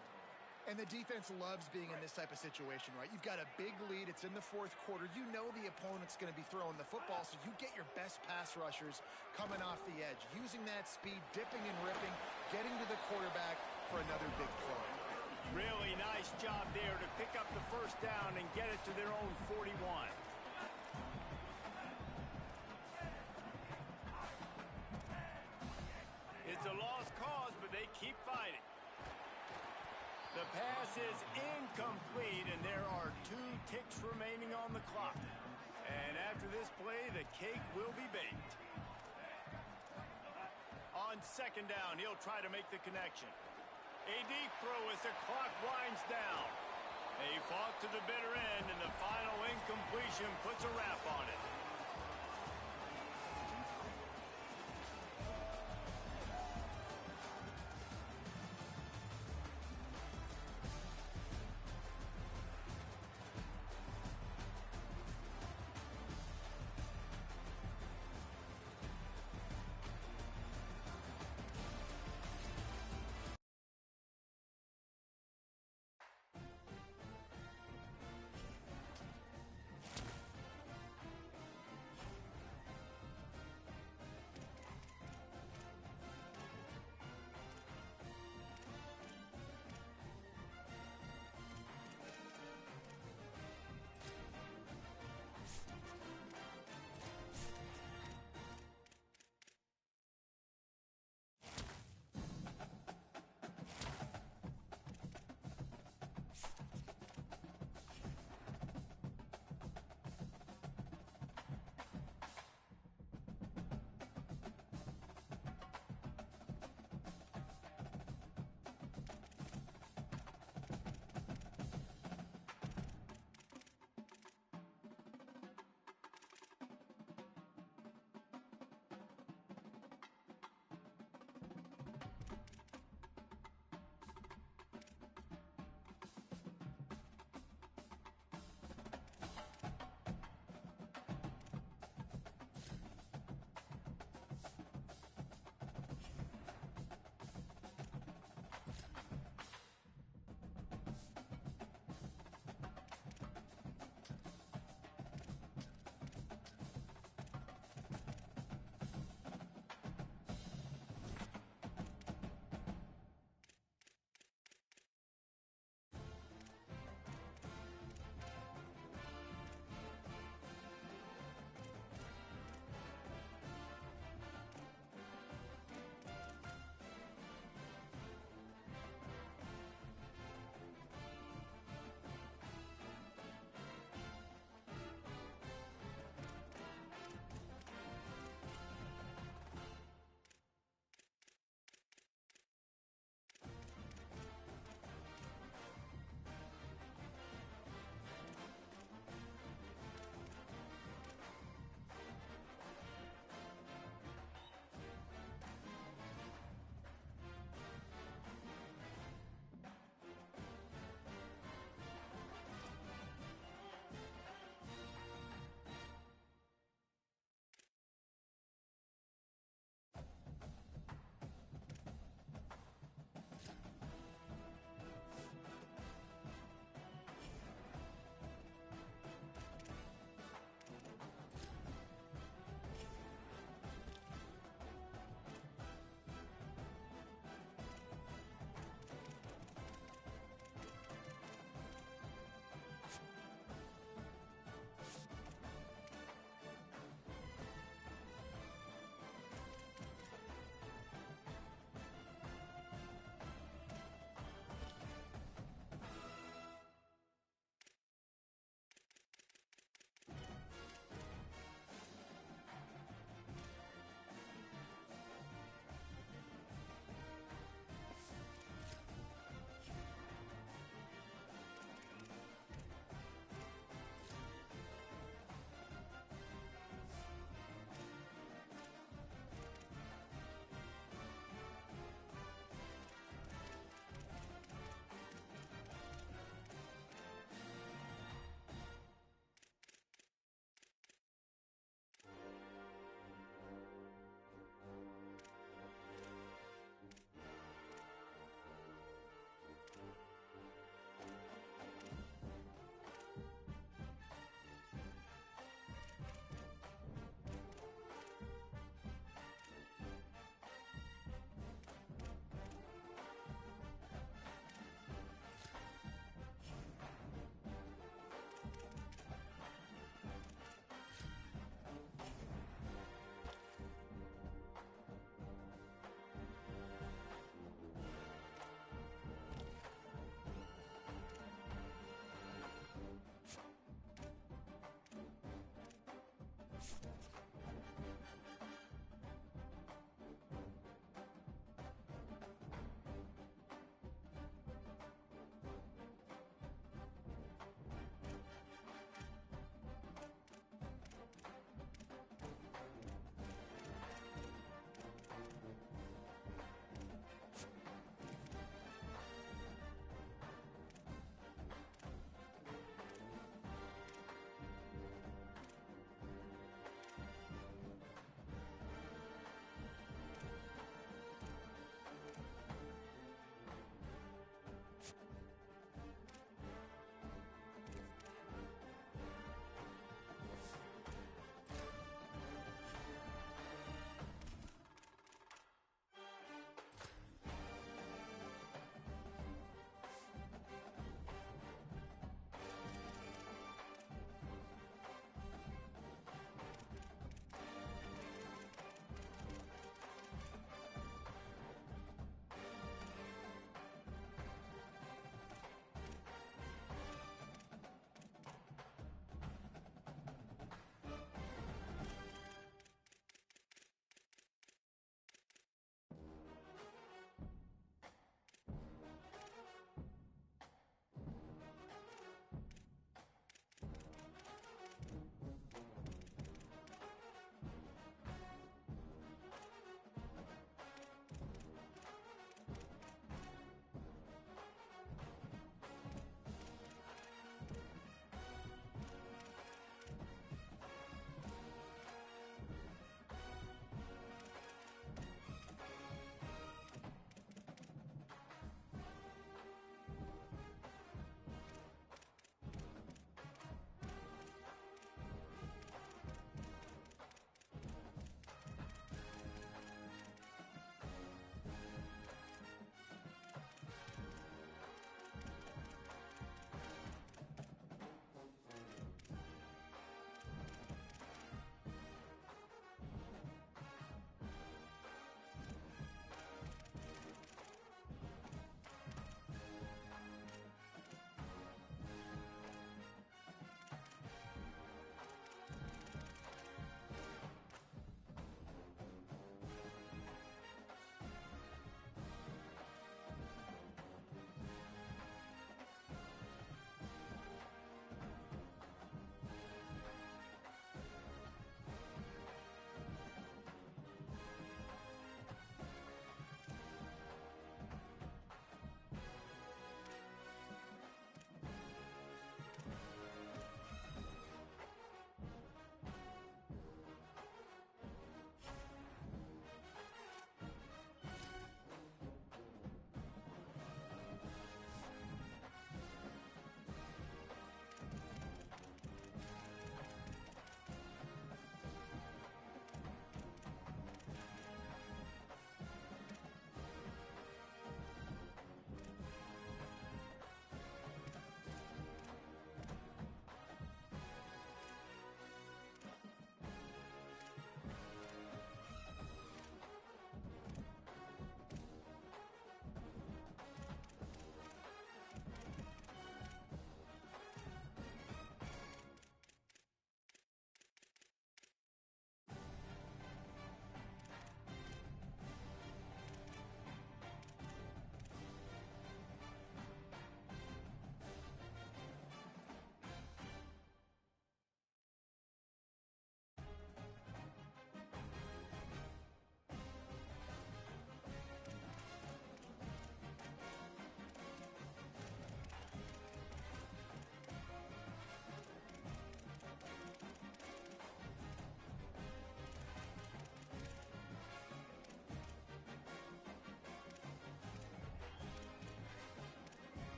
And the defense loves being in this type of situation, right? You've got a big lead. It's in the fourth quarter. You know the opponent's going to be throwing the football, so you get your best pass rushers coming off the edge, using that speed, dipping and ripping, getting to the quarterback for another big play. Really nice job there to pick up the first down and get it to their own 41. It's a lost cause, but they keep fighting. The pass is incomplete, and there are 2 ticks remaining on the clock. And after this play, the cake will be baked. On second down, he'll try to make the connection. A deep throw as the clock winds down. He fought to the bitter end, and the final incompletion puts a wrap on it.